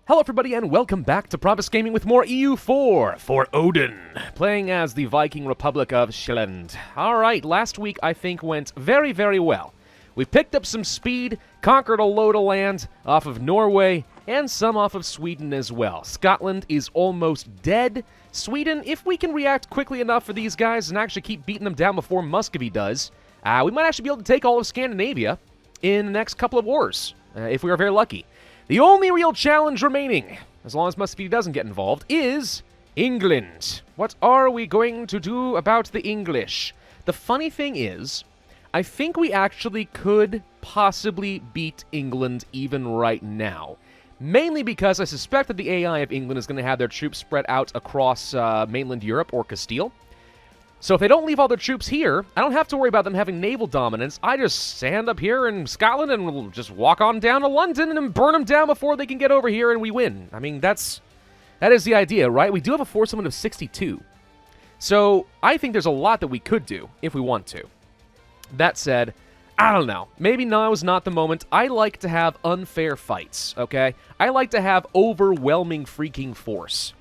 Hello everybody and welcome back to Pravus Gaming with more EU4 for Odin, playing as the Viking Republic of Sjaelland. Alright, last week I think went very, very well. We picked up some speed, conquered a load of land off of Norway, and some off of Sweden as well. Scotland is almost dead. Sweden, if we can react quickly enough for these guys and actually keep beating them down before Muscovy does, we might actually be able to take all of Scandinavia in the next couple of wars, if we are very lucky. The only real challenge remaining, as long as Muscovy doesn't get involved, is England. What are we going to do about the English? The funny thing is, I think we actually could possibly beat England even right now. Mainly because I suspect that the AI of England is going to have their troops spread out across mainland Europe or Castile. So if they don't leave all their troops here, I don't have to worry about them having naval dominance. I just stand up here in Scotland and we'll just walk on down to London and burn them down before they can get over here and we win. I mean, that is the idea, right? We do have a force limit of 62. So I think there's a lot that we could do if we want to. That said, I don't know. Maybe now is not the moment. I like to have unfair fights, okay? I like to have overwhelming freaking force.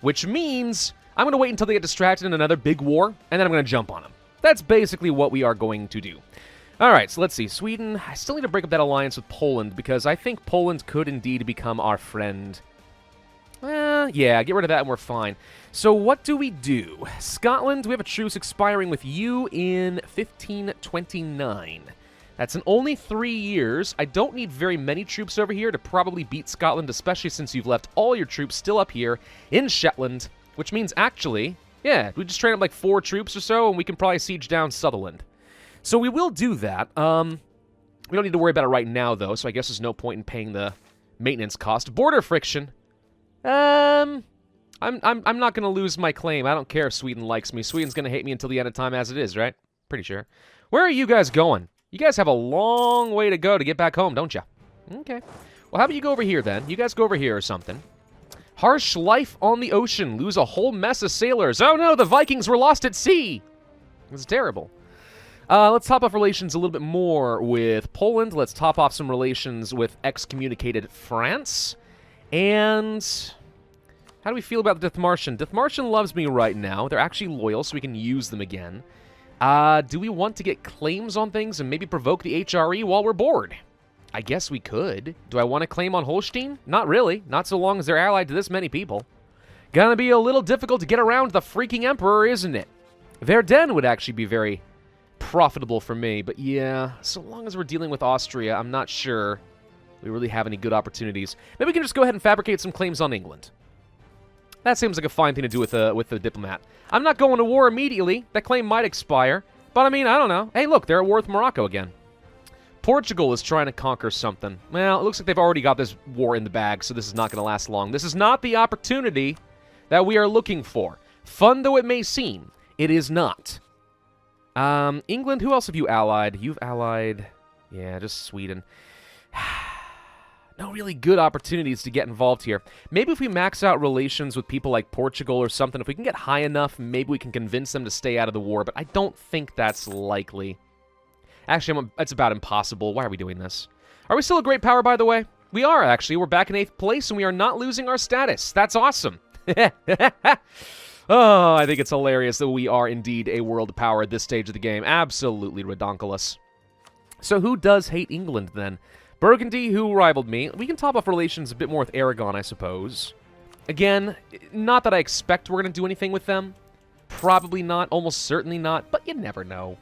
Which means I'm going to wait until they get distracted in another big war, and then I'm going to jump on them. That's basically what we are going to do. Alright, so let's see. Sweden, I still need to break up that alliance with Poland, because I think Poland could indeed become our friend. Yeah, get rid of that and we're fine. So what do we do? Scotland, we have a truce expiring with you in 1529. That's in only 3 years. I don't need very many troops over here to probably beat Scotland, especially since you've left all your troops still up here in Shetland. Which means, actually, yeah, we just train up like 4 troops or so, and we can probably siege down Sutherland. So we will do that. We don't need to worry about it right now, though, so I guess there's no point in paying the maintenance cost. Border friction. I'm not going to lose my claim. I don't care if Sweden likes me. Sweden's going to hate me until the end of time as it is, right? Pretty sure. Where are you guys going? You guys have a long way to go to get back home, don't you? Okay. Well, how about you go over here, then? You guys go over here or something. Harsh life on the ocean. Lose a whole mess of sailors. Oh no, the Vikings were lost at sea. It's terrible. Let's top off relations a little bit more with Poland. Let's top off some relations with excommunicated France. And how do we feel about the Dithmarschen? Dithmarschen loves me right now. They're actually loyal, so we can use them again. Do we want to get claims on things and maybe provoke the HRE while we're bored? I guess we could. Do I want to claim on Holstein? Not really. Not so long as they're allied to this many people. Gonna be a little difficult to get around the freaking Emperor, isn't it? Verden would actually be very profitable for me, but yeah, so long as we're dealing with Austria, I'm not sure we really have any good opportunities. Maybe we can just go ahead and fabricate some claims on England. That seems like a fine thing to do with a diplomat. I'm not going to war immediately. That claim might expire, but I mean, I don't know. Hey, look, they're at war with Morocco again. Portugal is trying to conquer something. Well, it looks like they've already got this war in the bag, so this is not going to last long. This is not the opportunity that we are looking for. Fun though it may seem, it is not. England, who else have you allied? You've allied... Yeah, just Sweden. No really good opportunities to get involved here. Maybe if we max out relations with people like Portugal or something, if we can get high enough, maybe we can convince them to stay out of the war, but I don't think that's likely. Actually, it's about impossible. Why are we doing this? Are we still a great power, by the way? We are, actually. We're back in 8th place, and we are not losing our status. That's awesome. Oh, I think it's hilarious that we are indeed a world power at this stage of the game. Absolutely redonkulous. So who does hate England, then? Burgundy, who rivaled me. We can top off relations a bit more with Aragon, I suppose. Again, not that I expect we're going to do anything with them. Probably not. Almost certainly not. But you never know.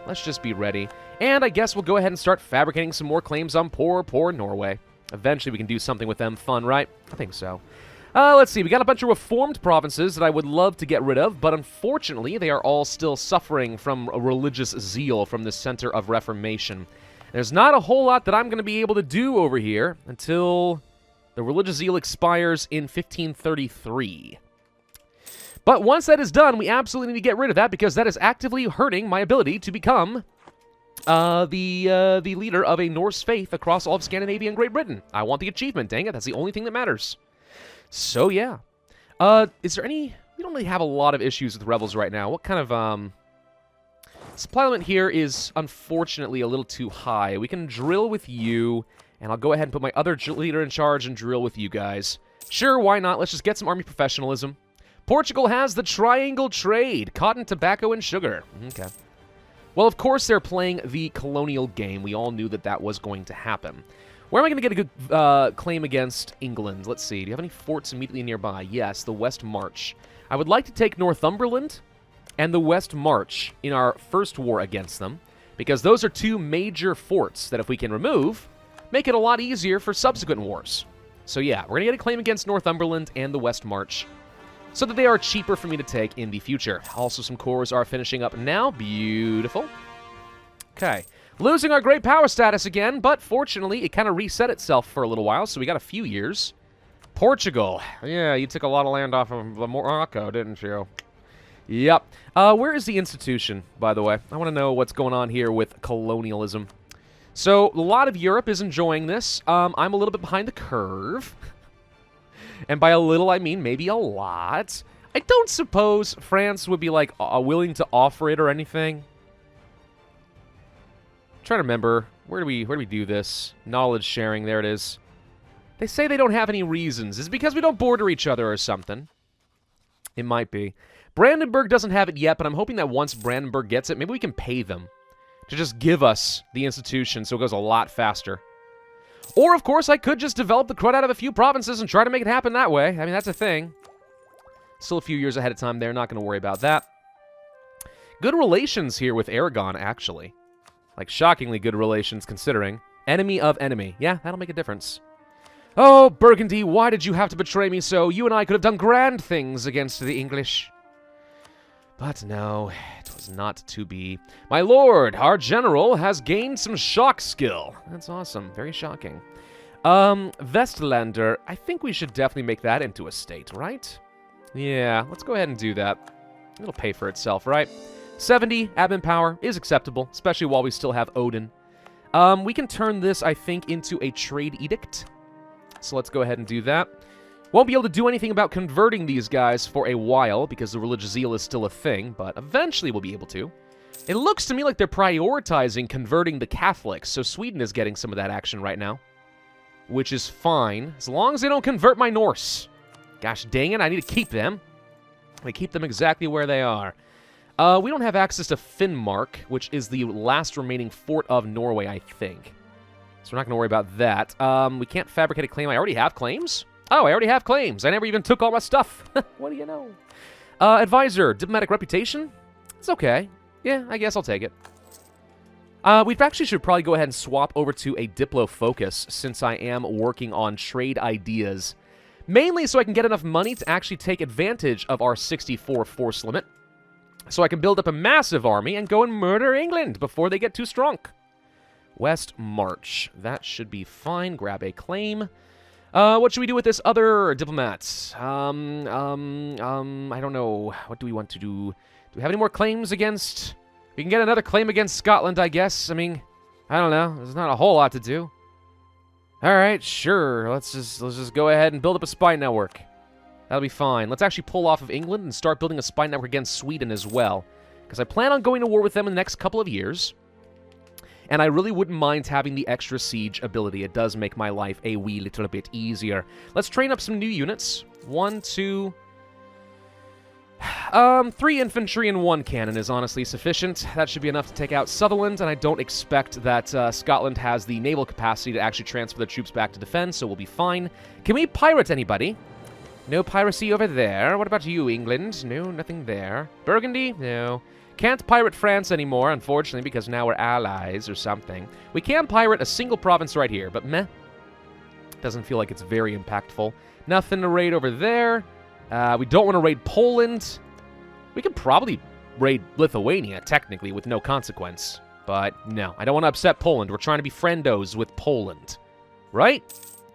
Let's just be ready. And I guess we'll go ahead and start fabricating some more claims on poor, poor Norway. Eventually we can do something with them fun, right? I think so. Let's see. We got a bunch of reformed provinces that I would love to get rid of, but unfortunately they are all still suffering from a religious zeal from the center of Reformation. There's not a whole lot that I'm going to be able to do over here until the religious zeal expires in 1533. But once that is done, we absolutely need to get rid of that because that is actively hurting my ability to become the leader of a Norse faith across all of Scandinavia and Great Britain. I want the achievement, dang it. That's the only thing that matters. So, yeah. Is there any... We don't really have a lot of issues with rebels right now. What kind of, Supply limit here is, unfortunately, a little too high. We can drill with you And I'll go ahead and put my other leader in charge and drill with you guys. Sure, why not? Let's just get some army professionalism. Portugal has the triangle trade. Cotton, tobacco, and sugar. Okay. Well, of course they're playing the colonial game. We all knew that that was going to happen. Where am I going to get a good claim against England? Let's see. Do you have any forts immediately nearby? Yes, the West March. I would like to take Northumberland and the West March in our first war against them, because those are two major forts that if we can remove, make it a lot easier for subsequent wars. So yeah, we're going to get a claim against Northumberland and the West March, so that they are cheaper for me to take in the future. Also, some cores are finishing up now. Beautiful. Okay. Losing our great power status again, but fortunately, it kind of reset itself for a little while, so we got a few years. Portugal. Yeah, you took a lot of land off of Morocco, didn't you? Yep. Where is the institution, by the way? I want to know what's going on here with colonialism. So, a lot of Europe is enjoying this. I'm a little bit behind the curve. And by a little, I mean maybe a lot. I don't suppose France would be, like, willing to offer it or anything. I'm trying to remember. Where do we do this? Knowledge sharing. There it is. They say they don't have any reasons. Is it because we don't border each other or something? It might be. Brandenburg doesn't have it yet, but I'm hoping that once Brandenburg gets it, maybe we can pay them to just give us the institution so it goes a lot faster. Or, of course, I could just develop the crud out of a few provinces and try to make it happen that way. I mean, that's a thing. Still a few years ahead of time there. Not going to worry about that. Good relations here with Aragon, actually. Like, shockingly good relations, considering. Enemy of enemy. Yeah, that'll make a difference. Oh, Burgundy, why did you have to betray me so? You and I could have done grand things against the English. But no, it was not to be. My lord, our general has gained some shock skill. That's awesome. Very shocking. Vestlander, I think we should definitely make that into a state, right? Yeah, let's go ahead and do that. It'll pay for itself, right? 70 admin power is acceptable, especially while we still have Odin. We can turn this, I think, into a trade edict. So let's go ahead and do that. Won't be able to do anything about converting these guys for a while, because the religious zeal is still a thing, but eventually we'll be able to. It looks to me like they're prioritizing converting the Catholics, so Sweden is getting some of that action right now. Which is fine, as long as they don't convert my Norse. Gosh dang it, I need to keep them. I keep them exactly where they are. We don't have access to Finnmark, which is the last remaining fort of Norway, I think. So we're not going to worry about that. We can't fabricate a claim. I already have claims? Oh, I already have claims. I never even took all my stuff. What do you know? Advisor, diplomatic reputation? It's okay. Yeah, I guess I'll take it. We actually should probably go ahead and swap over to a Diplo focus, since I am working on trade ideas. Mainly so I can get enough money to actually take advantage of our 64 force limit. So I can build up a massive army and go and murder England before they get too strong. West March. That should be fine. Grab a claim. What should we do with this other diplomat? I don't know. What do we want to do? Do we have any more claims against... We can get another claim against Scotland, I guess. I mean, I don't know. There's not a whole lot to do. Alright, sure. Let's just go ahead and build up a spy network. That'll be fine. Let's actually pull off of England and start building a spy network against Sweden as well. Because I plan on going to war with them in the next couple of years. And I really wouldn't mind having the extra siege ability. It does make my life a wee little bit easier. Let's train up some new units. 1, 2... 3 infantry and 1 cannon is honestly sufficient. That should be enough to take out Sutherland, and I don't expect that Scotland has the naval capacity to actually transfer their troops back to defend, so we'll be fine. Can we pirate anybody? No piracy over there. What about you, England? No, nothing there. Burgundy? No. Can't pirate France anymore, unfortunately, because now we're allies or something. We can pirate a single province right here, but meh. Doesn't feel like it's very impactful. Nothing to raid over there. We don't want to raid Poland. We could probably raid Lithuania, technically, with no consequence. But no, I don't want to upset Poland. We're trying to be friendos with Poland. Right?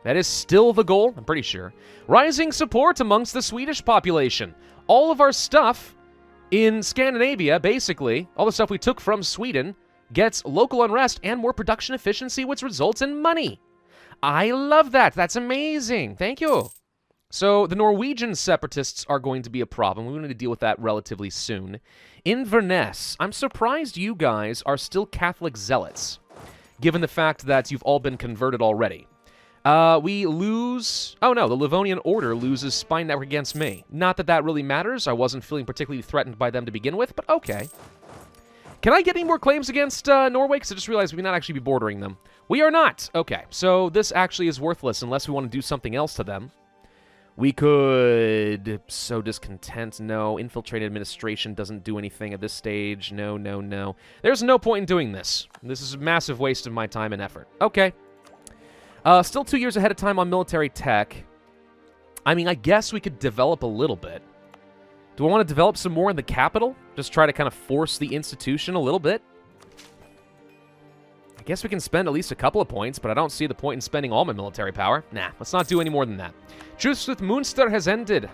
That is still the goal, I'm pretty sure. Rising support amongst the Swedish population. All of our stuff in Scandinavia, basically, all the stuff we took from Sweden, gets local unrest and more production efficiency, which results in money. I love that. That's amazing. Thank you. So the Norwegian separatists are going to be a problem. We need to deal with that relatively soon. Inverness. I'm surprised you guys are still Catholic zealots. given the fact that you've all been converted already. We lose... Oh no, the Livonian Order loses spine network against me. Not that that really matters. I wasn't feeling particularly threatened by them to begin with, but okay. Can I get any more claims against Norway? Because I just realized we may not actually be bordering them. We are not! Okay, so this actually is worthless unless we want to do something else to them. We could... Sow discontent, no. Infiltrate administration doesn't do anything at this stage. No, no, no. There's no point in doing this. This is a massive waste of my time and effort. Okay. Still 2 years ahead of time on military tech. I mean, I guess we could develop a little bit. Do I want to develop some more in the capital? Just try to kind of force the institution a little bit? I guess we can spend at least a couple of points, but I don't see the point in spending all my military power. Nah, let's not do any more than that. Truce with Munster has ended.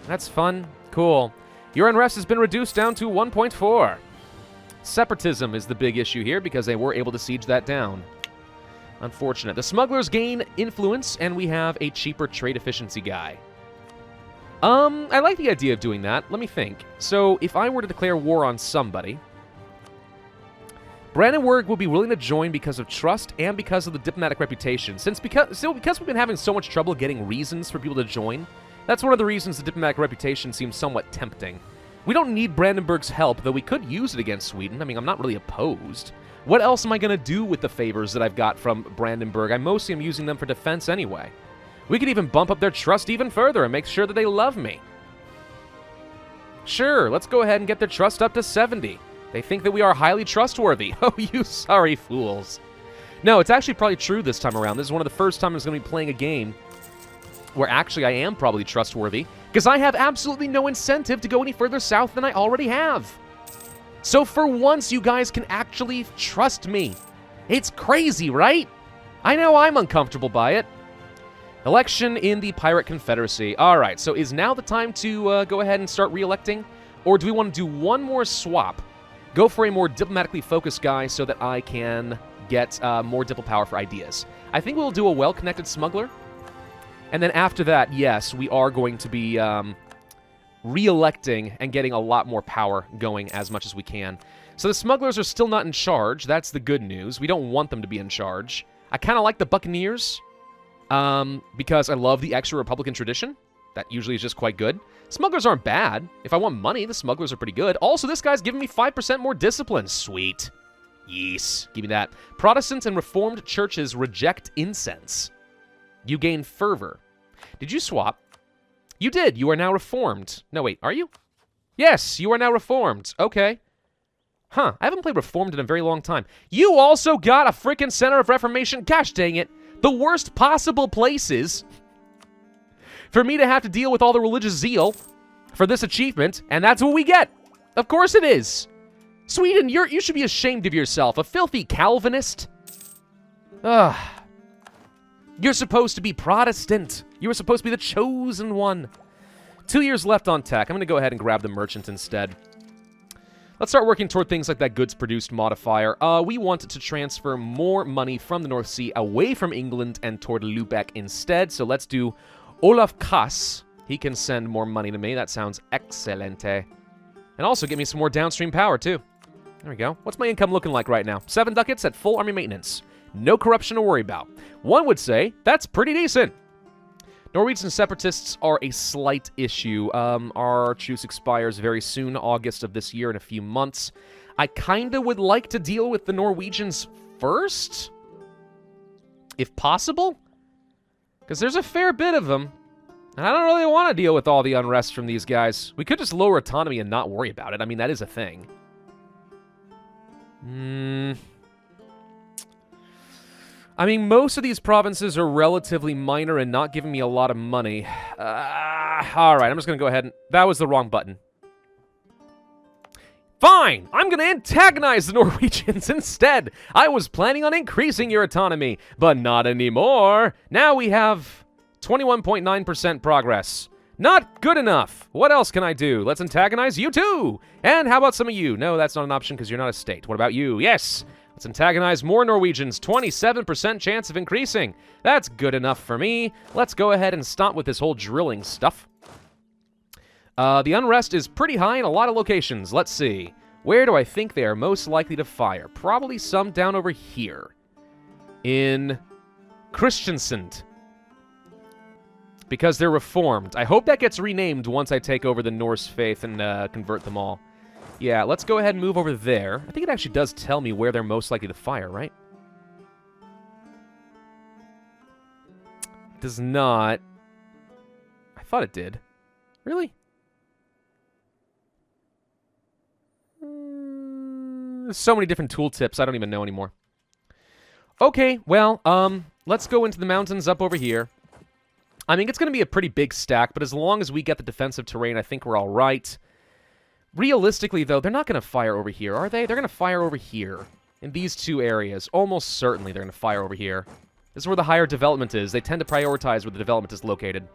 That's fun. Cool. Your unrest has been reduced down to 1.4. Separatism is the big issue here because they were able to siege that down. Unfortunate. The smugglers gain influence, and we have a cheaper trade efficiency guy. I like the idea of doing that. Let me think. So, if I were to declare war on somebody, Brandenburg will be willing to join because of trust and because of the diplomatic reputation. Because we've been having so much trouble getting reasons for people to join, that's one of the reasons the diplomatic reputation seems somewhat tempting. We don't need Brandenburg's help, though we could use it against Sweden. I mean, I'm not really opposed. What else am I going to do with the favors that I've got from Brandenburg? I mostly am using them for defense anyway. We could even bump up their trust even further and make sure that they love me. Sure, let's go ahead and get their trust up to 70. They think that we are highly trustworthy. Oh, you sorry fools. No, it's actually probably true this time around. This is one of the first times I'm going to be playing a game where actually I am probably trustworthy, because I have absolutely no incentive to go any further south than I already have. So for once, you guys can actually trust me. It's crazy, right? I know I'm uncomfortable by it. Election in the Pirate Confederacy. All right, so is now the time to go ahead and start re-electing? Or do we want to do one more swap? Go for a more diplomatically focused guy so that I can get more diplo power for ideas. I think we'll do a well-connected smuggler. And then after that, yes, we are going to be re-electing and getting a lot more power going as much as we can. So the smugglers are still not in charge. That's the good news. We don't want them to be in charge. I kind of like the Buccaneers. Because I love the extra Republican tradition. That usually is just quite good. Smugglers aren't bad. If I want money, the smugglers are pretty good. Also, this guy's giving me 5% more discipline. Sweet. Yes. Give me that. Protestant and Reformed churches reject incense. You gain fervor. Did you swap? You did. You are now Reformed. No, wait. Are you? Yes, you are now Reformed. Okay. Huh. I haven't played Reformed in a very long time. You also got a freaking Center of Reformation. Gosh dang it. The worst possible places for me to have to deal with all the religious zeal for this achievement, and that's what we get. Of course it is. Sweden, you should be ashamed of yourself. A filthy Calvinist. Ugh. You're supposed to be Protestant. You were supposed to be the chosen one. 2 years left on tech. I'm going to go ahead and grab the merchant instead. Let's start working toward things like that goods-produced modifier. We want to transfer more money from the North Sea away from England and toward Lubeck instead. So let's do Olaf Kass. He can send more money to me. That sounds excelente. And also get me some more downstream power, too. There we go. What's my income looking like right now? 7 ducats at full army maintenance. No corruption to worry about. One would say that's pretty decent. Norwegian separatists are a slight issue. Our truce expires very soon, August of this year, in a few months. I kind of would like to deal with the Norwegians first, if possible, because there's a fair bit of them, and I don't really want to deal with all the unrest from these guys. We could just lower autonomy and not worry about it. I mean, that is a thing. I mean, most of these provinces are relatively minor and not giving me a lot of money. Alright, I'm just going to go ahead and... That was the wrong button. Fine! I'm going to antagonize the Norwegians instead! I was planning on increasing your autonomy, but not anymore! Now we have 21.9% progress. Not good enough! What else can I do? Let's antagonize you too! And how about some of you? No, that's not an option because you're not a state. What about you? Yes! Let's antagonize more Norwegians. 27% chance of increasing. That's good enough for me. Let's go ahead and stop with this whole drilling stuff. The unrest is pretty high in a lot of locations. Let's see. Where do I think they are most likely to fire? Probably some down over here. in Christiansand. Because they're reformed. I hope that gets renamed once I take over the Norse faith and convert them all. Yeah, let's go ahead and move over there. I think it actually does tell me where they're most likely to fire, right? It does not. I thought it did. Really? There's so many different tooltips, I don't even know anymore. Okay, well, let's go into the mountains up over here. I mean, it's going to be a pretty big stack, but as long as we get the defensive terrain, I think we're all right. Realistically, though, they're not going to fire over here, are they? They're going to fire over here. In these two areas. Almost certainly they're going to fire over here. This is where the higher development is. They tend to prioritize where the development is located.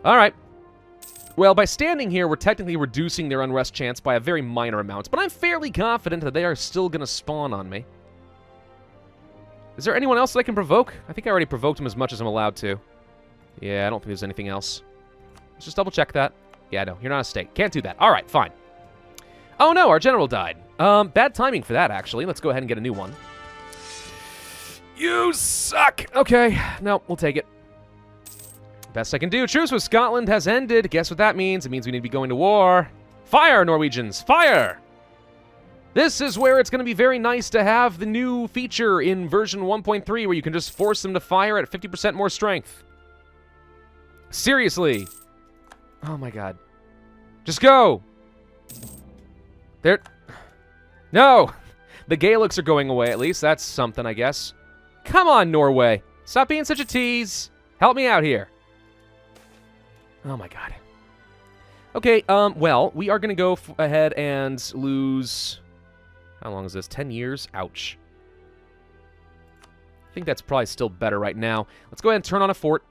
All right. Well, by standing here, we're technically reducing their unrest chance by a very minor amount, but I'm fairly confident that they are still going to spawn on me. Is there anyone else that I can provoke? I think I already provoked them as much as I'm allowed to. Yeah, I don't think there's anything else. Let's just double check that. Yeah, no, you're not a state. Can't do that. All right, fine. Oh, no, our general died. Bad timing for that, actually. Let's go ahead and get a new one. You suck! Okay, no, we'll take it. Best I can do. Truce with Scotland has ended. Guess what that means? It means we need to be going to war. Fire, Norwegians! Fire! This is where it's going to be very nice to have the new feature in version 1.3 where you can just force them to fire at 50% more strength. Seriously. Oh my god. Just go! There... No! The Gaelics are going away, at least. That's something, I guess. Come on, Norway. Stop being such a tease. Help me out here. Oh my god. Okay, well, we are going to go ahead and lose... How long is this? 10 years? Ouch. I think that's probably still better right now. Let's go ahead and turn on a fort.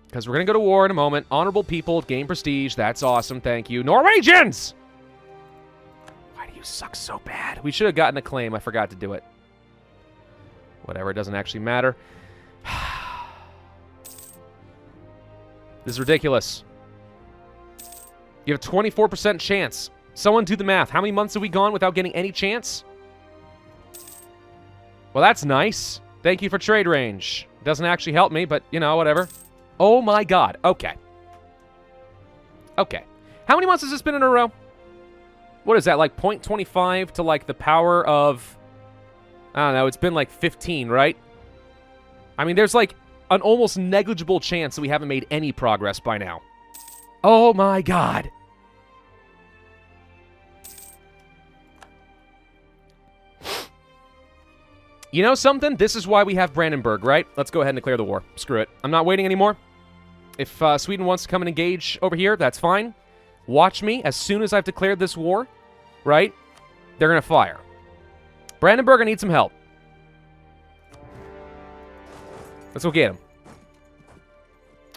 Because we're going to go to war in a moment. Honorable people, gain prestige. That's awesome, thank you. Norwegians! Why do you suck so bad? We should have gotten a claim. I forgot to do it. Whatever, it doesn't actually matter. This is ridiculous. You have a 24% chance. Someone do the math. How many months have we gone without getting any chance? Well, that's nice. Thank you for trade range. Doesn't actually help me, but, you know, whatever. Oh my god. Okay. Okay. How many months has this been in a row? What is that, like 0.25 to, like, the power of... I don't know, it's been like 15, right? I mean, there's, like, an almost negligible chance that we haven't made any progress by now. Oh my god. You know something? This is why we have Brandenburg, right? Let's go ahead and declare the war. Screw it. I'm not waiting anymore. If Sweden wants to come and engage over here, that's fine. Watch me. As soon as I've declared this war, right, they're going to fire. Brandenburg, I need some help. Let's go get him.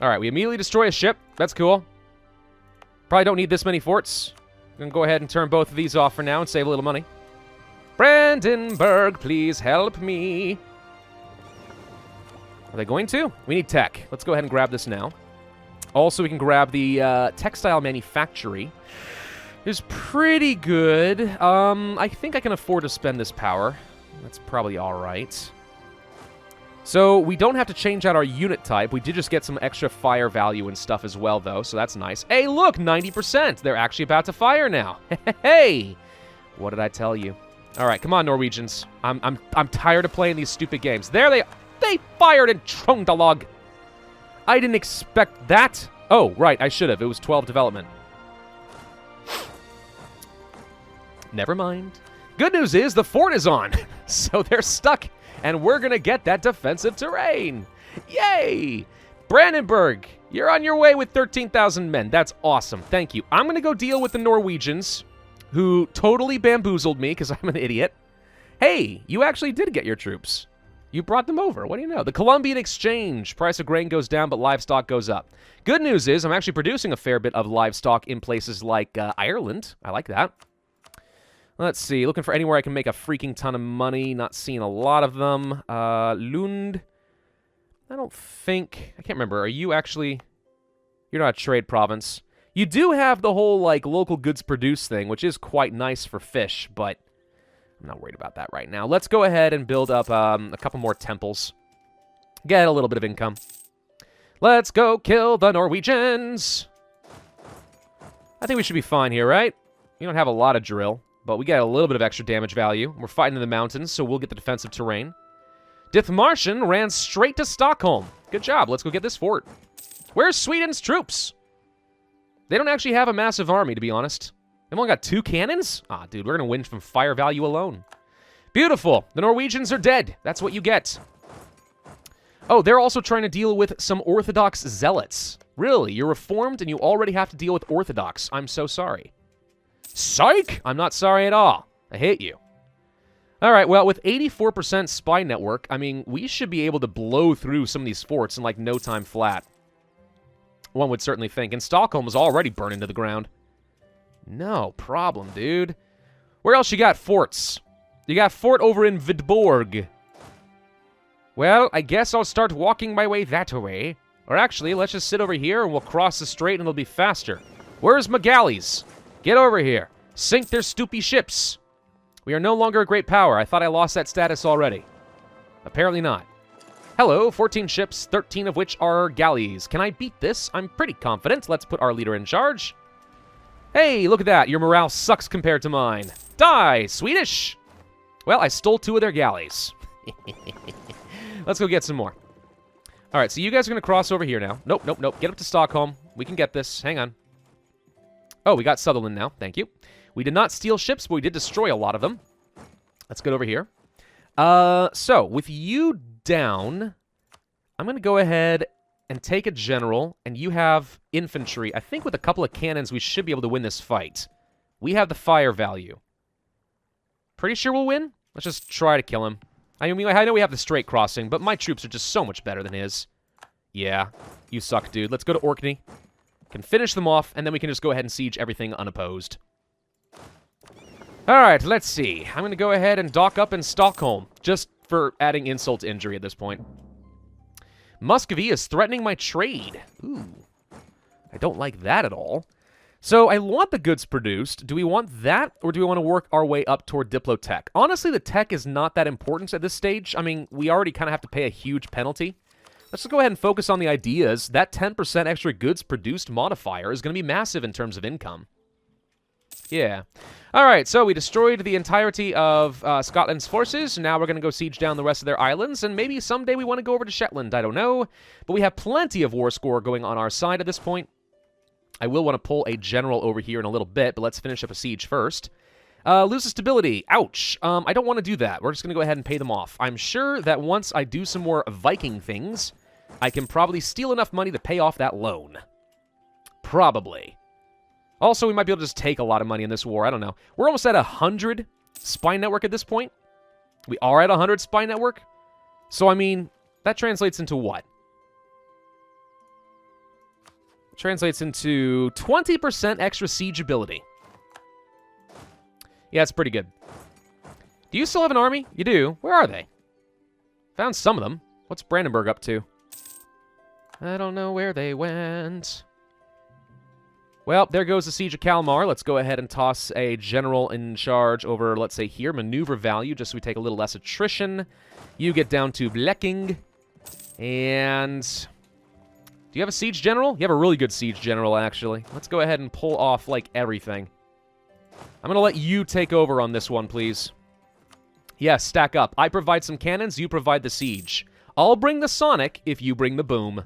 All right, we immediately destroy a ship. That's cool. Probably don't need this many forts. I'm going to go ahead and turn both of these off for now and save a little money. Brandenburg, please help me. Are they going to? We need tech. Let's go ahead and grab this now. Also, we can grab the textile manufactory. It's pretty good. I think I can afford to spend this power. That's probably all right. So, we don't have to change out our unit type. We did just get some extra fire value and stuff as well, though, so that's nice. Hey, look, 90%. They're actually about to fire now. Hey! What did I tell you? All right, come on, Norwegians. I'm tired of playing these stupid games. There they fired in Trøndelag. I didn't expect that. Oh, right, I should have. It was 12 development. Never mind. Good news is the fort is on, so they're stuck, and we're going to get that defensive terrain. Yay! Brandenburg, you're on your way with 13,000 men. That's awesome. Thank you. I'm going to go deal with the Norwegians, who totally bamboozled me because I'm an idiot. Hey, you actually did get your troops. You brought them over. What do you know? The Columbian Exchange. Price of grain goes down, but livestock goes up. Good news is I'm actually producing a fair bit of livestock in places like Ireland. I like that. Let's see. Looking for anywhere I can make a freaking ton of money. Not seeing a lot of them. Lund. I don't think... I can't remember. Are you actually... You're not a trade province. You do have the whole, like, local goods produced thing, which is quite nice for fish, but... I'm not worried about that right now. Let's go ahead and build up a couple more temples. Get a little bit of income. Let's go kill the Norwegians. I think we should be fine here, right? We don't have a lot of drill, but we get a little bit of extra damage value. We're fighting in the mountains, so we'll get the defensive terrain. Dithmarschen ran straight to Stockholm. Good job. Let's go get this fort. Where's Sweden's troops? They don't actually have a massive army, to be honest. They've only got 2 cannons? Ah, dude, we're going to win from fire value alone. Beautiful. The Norwegians are dead. That's what you get. Oh, they're also trying to deal with some Orthodox zealots. Really? You're Reformed and you already have to deal with Orthodox. I'm so sorry. Psych! I'm not sorry at all. I hate you. All right, well, with 84% spy network, I mean, we should be able to blow through some of these forts in, like, no time flat. One would certainly think. And Stockholm was already burning to the ground. No problem, dude. Where else you got forts? You got fort over in Vidborg. Well, I guess I'll start walking my way that way. Or actually, let's just sit over here and we'll cross the strait and it'll be faster. Where's my galleys? Get over here. Sink their stoopy ships. We are no longer a great power. I thought I lost that status already. Apparently not. Hello, 14 ships, 13 of which are galleys. Can I beat this? I'm pretty confident. Let's put our leader in charge. Hey, look at that. Your morale sucks compared to mine. Die, Swedish! Well, I stole 2 of their galleys. Let's go get some more. All right, so you guys are going to cross over here now. Nope, nope, nope. Get up to Stockholm. We can get this. Hang on. Oh, we got Sutherland now. Thank you. We did not steal ships, but we did destroy a lot of them. Let's get over here. So, with you down, I'm going to go ahead and take a general, and you have infantry. I think with a couple of cannons, we should be able to win this fight. We have the fire value. Pretty sure we'll win? Let's just try to kill him. I mean, I know we have the straight crossing, but my troops are just so much better than his. Yeah, you suck, dude. Let's go to Orkney. Can finish them off, and then we can just go ahead and siege everything unopposed. All right, let's see. I'm going to go ahead and dock up in Stockholm, just for adding insult to injury at this point. Muscovy is threatening my trade. Ooh, I don't like that at all. So I want the goods produced. Do we want that, or do we want to work our way up toward Diplotech? Honestly, the tech is not that important at this stage. I mean, we already kind of have to pay a huge penalty. Let's just go ahead and focus on the ideas. That 10% extra goods produced modifier is going to be massive in terms of income. Yeah. All right, so we destroyed the entirety of Scotland's forces. Now we're going to go siege down the rest of their islands, and maybe someday we want to go over to Shetland. I don't know. But we have plenty of war score going on our side at this point. I will want to pull a general over here in a little bit, but let's finish up a siege first. Loses stability. Ouch. I don't want to do that. We're just going to go ahead and pay them off. I'm sure that once I do some more Viking things, I can probably steal enough money to pay off that loan. Probably. Also, we might be able to just take a lot of money in this war. I don't know. We're almost at 100 spy network at this point. We are at 100 spy network. So, I mean, that translates into what? Translates into 20% extra siege ability. Yeah, it's pretty good. Do you still have an army? You do. Where are they? Found some of them. What's Brandenburg up to? I don't know where they went. Well, there goes the Siege of Kalmar. Let's go ahead and toss a general in charge over, let's say here, maneuver value, just so we take a little less attrition. You get down to Bleking. And do you have a siege general? You have a really good siege general, actually. Let's go ahead and pull off, like, everything. I'm going to let you take over on this one, please. Yes, stack up. I provide some cannons, you provide the siege. I'll bring the sonic if you bring the boom.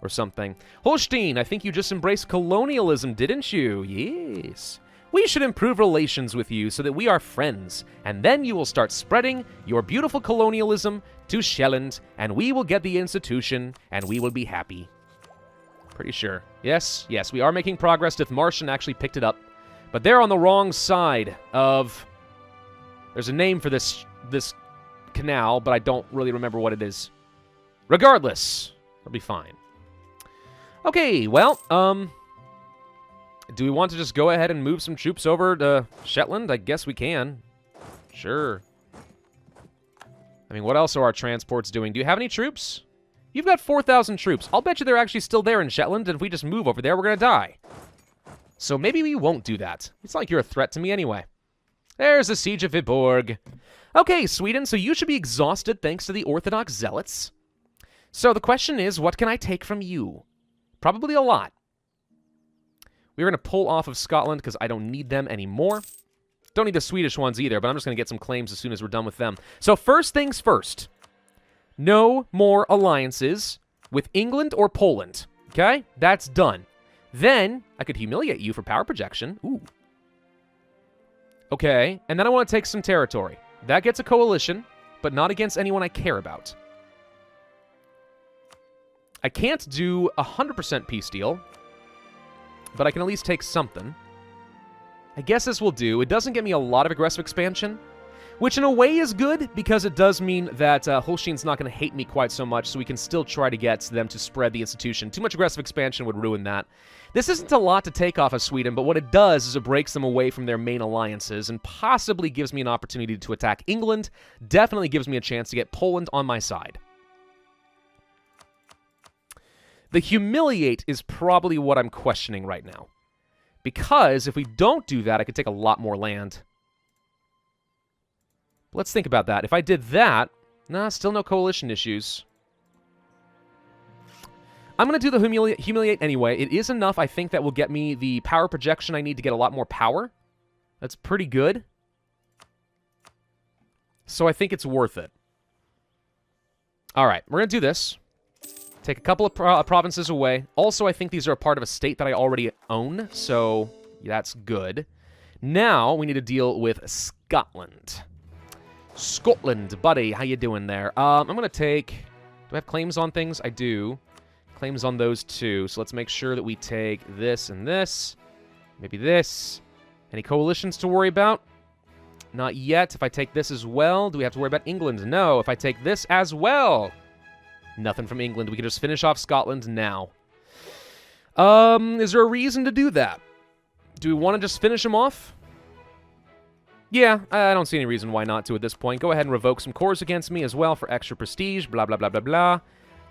Or something. Holstein, I think you just embraced colonialism, didn't you? Yes. We should improve relations with you so that we are friends, and then you will start spreading your beautiful colonialism to Sjaelland, and we will get the institution, and we will be happy. Pretty sure. Yes, yes, we are making progress. Dithmarschen actually picked it up, but they're on the wrong side of... There's a name for this canal, but I don't really remember what it is. Regardless, it'll be fine. Okay, well, do we want to just go ahead and move some troops over to Shetland? I guess we can. Sure. I mean, what else are our transports doing? Do you have any troops? You've got 4,000 troops. I'll bet you they're actually still there in Shetland, and if we just move over there, we're going to die. So maybe we won't do that. It's like you're a threat to me anyway. There's the Siege of Viborg. Okay, Sweden, so you should be exhausted thanks to the Orthodox Zealots. So the question is, what can I take from you? Probably a lot. We're going to pull off of Scotland because I don't need them anymore. Don't need the Swedish ones either, but I'm just going to get some claims as soon as we're done with them. So first things first. No more alliances with England or Poland. Okay? That's done. Then I could humiliate you for power projection. Ooh. Okay, and then I want to take some territory. That gets a coalition, but not against anyone I care about. I can't do 100% peace deal, but I can at least take something. I guess this will do. It doesn't get me a lot of aggressive expansion, which in a way is good, because it does mean that Holstein's not going to hate me quite so much, so we can still try to get them to spread the institution. Too much aggressive expansion would ruin that. This isn't a lot to take off of Sweden, but what it does is it breaks them away from their main alliances and possibly gives me an opportunity to attack England. Definitely gives me a chance to get Poland on my side. The humiliate is probably what I'm questioning right now, because if we don't do that, I could take a lot more land. Let's think about that. If I did that, nah, still no coalition issues. I'm going to do the humiliate anyway. It is enough, I think, that will get me the power projection I need to get a lot more power. That's pretty good. So I think it's worth it. All right, we're going to do this. Take a couple of provinces away. Also, I think these are a part of a state that I already own, so that's good. Now, we need to deal with Scotland. Scotland, buddy, how you doing there? I'm going to take... Do I have claims on things? I do. Claims on those two. So let's make sure that we take this and this. Maybe this. Any coalitions to worry about? Not yet. If I take this as well, do we have to worry about England? No. If I take this as well, nothing from England. We can just finish off Scotland now. Is there a reason to do that? Do we want to just finish them off? Yeah, I don't see any reason why not to at this point. Go ahead and revoke some cores against me as well for extra prestige. Blah, blah, blah, blah, blah.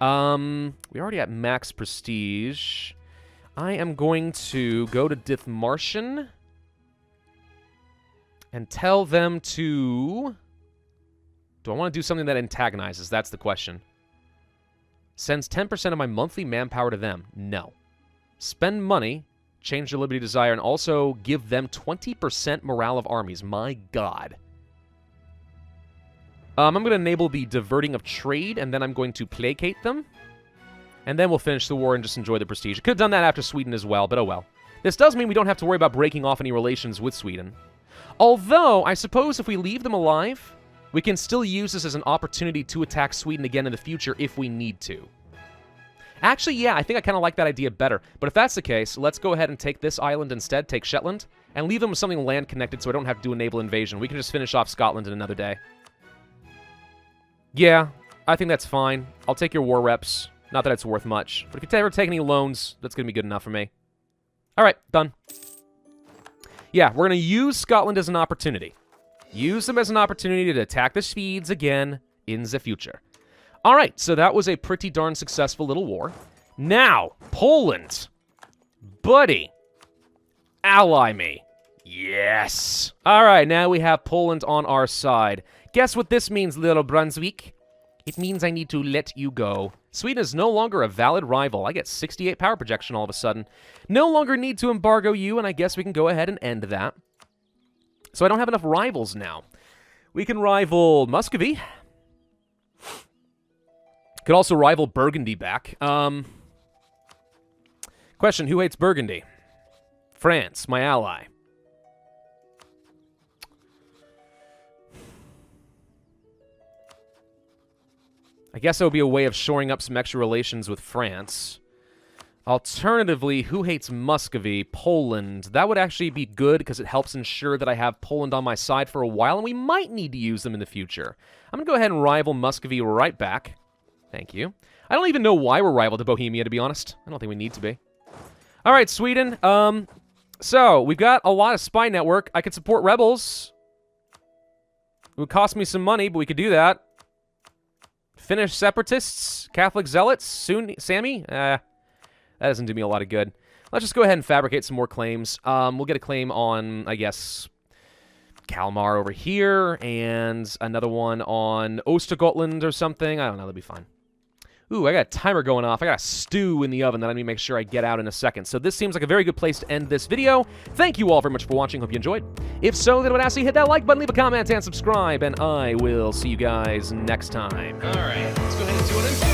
We're already at max prestige. I am going to go to Dithmarschen and tell them to... Do I want to do something that antagonizes? That's the question. Sends 10% of my monthly manpower to them. No. Spend money, change their liberty desire, and also give them 20% morale of armies. My God. I'm going to enable the diverting of trade, and then I'm going to placate them. And then we'll finish the war and just enjoy the prestige. I could have done that after Sweden as well, but oh well. This does mean we don't have to worry about breaking off any relations with Sweden. Although, I suppose if we leave them alive, we can still use this as an opportunity to attack Sweden again in the future if we need to. Actually, yeah, I think I kind of like that idea better. But if that's the case, let's go ahead and take this island instead, take Shetland, and leave them with something land-connected so I don't have to do a naval invasion. We can just finish off Scotland in another day. Yeah, I think that's fine. I'll take your war reps. Not that it's worth much. But if you ever take any loans, that's going to be good enough for me. All right, done. Yeah, we're going to use Scotland as an opportunity. Use them as an opportunity to attack the Swedes again in the future. All right, so that was a pretty darn successful little war. Now, Poland. Buddy. Ally me. Yes. All right, now we have Poland on our side. Guess what this means, little Brunswick? It means I need to let you go. Sweden is no longer a valid rival. I get 68 power projection all of a sudden. No longer need to embargo you, and I guess we can go ahead and end that. So I don't have enough rivals now. We can rival Muscovy. Could also rival Burgundy back. Question, who hates Burgundy? France, my ally. I guess it would be a way of shoring up some extra relations with France. Alternatively, who hates Muscovy? Poland. That would actually be good because it helps ensure that I have Poland on my side for a while, and we might need to use them in the future. I'm going to go ahead and rival Muscovy right back. Thank you. I don't even know why we're rival to Bohemia, to be honest. I don't think we need to be. All right, Sweden. So, we've got a lot of spy network. I could support rebels. It would cost me some money, but we could do that. Finnish separatists, Catholic zealots, Sammy? That doesn't do me a lot of good. Let's just go ahead and fabricate some more claims. We'll get a claim on, I guess, Kalmar over here, and another one on Ostergotland or something. I don't know, that'll be fine. Ooh, I got a timer going off. I got a stew in the oven that I need to make sure I get out in a second. So this seems like a very good place to end this video. Thank you all very much for watching. Hope you enjoyed. If so, then I would ask you hit that like button, leave a comment, and subscribe, and I will see you guys next time. All right, let's go ahead and do it.